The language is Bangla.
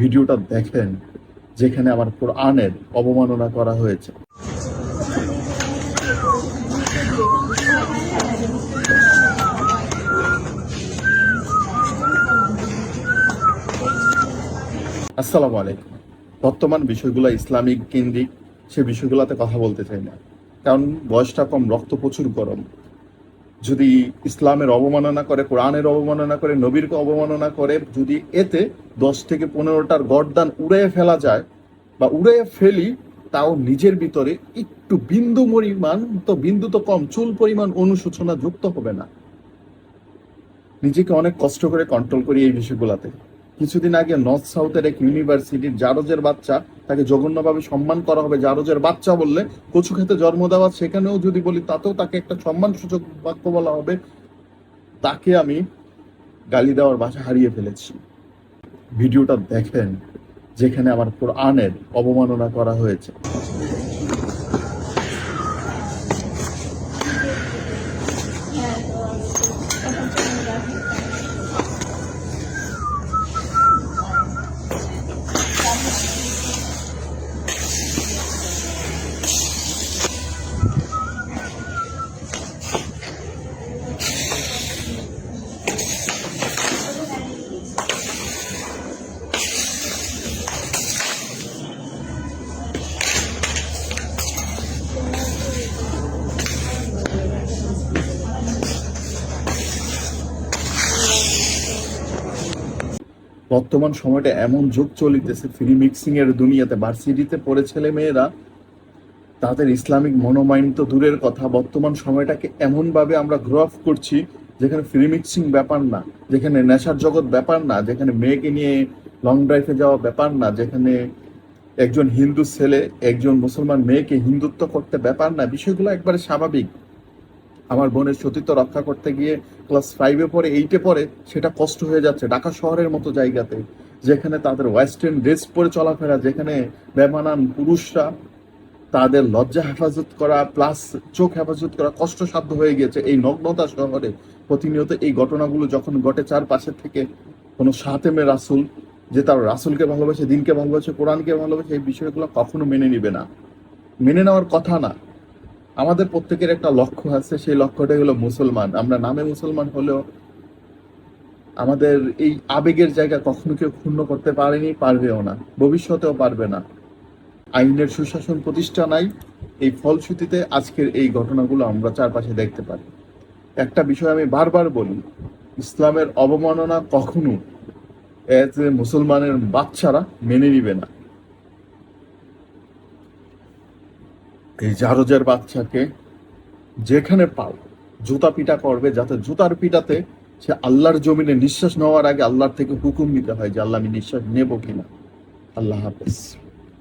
ভিডিওটা দেখেন যেখানে আমার কোরআনের অবমাননা করা হয়েছে। আসসালামু আলাইকুম। বর্তমান বিষয়গুলো ইসলামিক কেন্দ্রিক, সে বিষয়গুলোতে কথা বলতে চাই না, কারণ বয়সটা কম, রক্ত প্রচুর গরম। যদি ইসলামের অবমাননা করে, কোরআনের অবমাননা করে, নবীরকে অবমাননা করে, যদি এতে 10 থেকে 15টার গর্দান উড়িয়ে ফেলা যায় বা উড়িয়ে ফেলি, তাও নিজের ভিতরে একটু বিন্দু পরিমাণ, তো বিন্দু তো কম, চুল পরিমাণ অনুশোচনা যুক্ত হবে না। নিজেকে অনেক কষ্ট করে কন্ট্রোল করি এই বিষয়গুলোতে। কিছুদিন আগে নর্থ সাউথের এক ইউনিভার্সিটির জারজের বাচ্চা, তাকে জঘন্যভাবে সম্মান করা হবে জারজের বাচ্চা বললে, কচু খেতে জন্ম দেওয়া, সেখানেও যদি বলি তাতেও তাকে একটা সম্মানসূচক বাক্য বলা হবে। তাকে আমি গালি দেওয়ার ভাষা হারিয়ে ফেলেছি। ভিডিওটা দেখেন যেখানে আমার কোরআনের অবমাননা করা হয়েছে। বর্তমান সময়টা এমন যুগ চলিতেছে, ফ্রি মিক্সিং এর দুনিয়াতে ভার্সিটিতে পড়ে ছেলে মেয়েরা তাদের ইসলামিক মনোমাইন্ড তো দূরের কথা, বর্তমান সময়টাকে এমন ভাবে আমরা গ্রো আপ করছি যেখানে ফ্রি মিক্সিং ব্যাপার না, যেখানে নেশার জগৎ ব্যাপার না, যেখানে মেয়েকে নিয়ে লং ড্রাইভে যাওয়া ব্যাপার না, যেখানে একজন হিন্দু ছেলে একজন মুসলমান মেয়েকে হিন্দুত্ব করতে ব্যাপার না। বিষয়গুলো একবারে স্বাভাবিক। আমার বোনের সতীত্ব রক্ষা করতে গিয়ে ক্লাস 5-এ পড়ে, 8-এ পড়ে, সেটা কষ্ট হয়ে যাচ্ছে ঢাকা শহরের মতো জায়গাতে, যেখানে তাদের ওয়েস্টার্ন ড্রেস পরে চলাফেরা, যেখানে বেমানান পুরুষরা তাদের লজ্জা হেফাজত করা প্লাস চোখ হেফাজত করা কষ্টসাধ্য হয়ে গেছে এই নগ্নতা শহরে। প্রতিনিয়ত এই ঘটনাগুলো যখন ঘটে চারপাশে থেকে, কোনো সাতেমে রাসুল যে তার রাসুলকে ভালোবাসে, দিনকে ভালোবাসে, কোরআনকে ভালোবাসে, এই বিষয়গুলো কখনো মেনে নিবে না, মেনে নেওয়ার কথা না। আমাদের প্রত্যেকের একটা লক্ষ্য আছে, সেই লক্ষ্যটাই হলো মুসলমান। আমরা নামে মুসলমান হলেও আমাদের এই আবেগের জায়গা কখনো কেউ ক্ষুণ্ণ করতে পারেনি, পারবেও না, ভবিষ্যতেও পারবে না। আইনের সুশাসন প্রতিষ্ঠা নাই, এই ফলশ্রুতিতে আজকের এই ঘটনাগুলো আমরা চারপাশে দেখতে পারি। একটা বিষয় আমি বারবার বলি, ইসলামের অবমাননা কখনো এজ এ মুসলমানের বাচ্চারা মেনে নিবে না। এই জারজের বাচ্চাকে যেখানে পাও জুতা পিটা করবে, যাতে জুতার পিটাতে সে আল্লাহর জমিনে নিঃশ্বাস নেওয়ার আগে আল্লাহর থেকে হুকুম নিতে হয় যে আল্লাহ আমি নিঃশ্বাস নেব কিনা। আল্লাহ হাফেজ।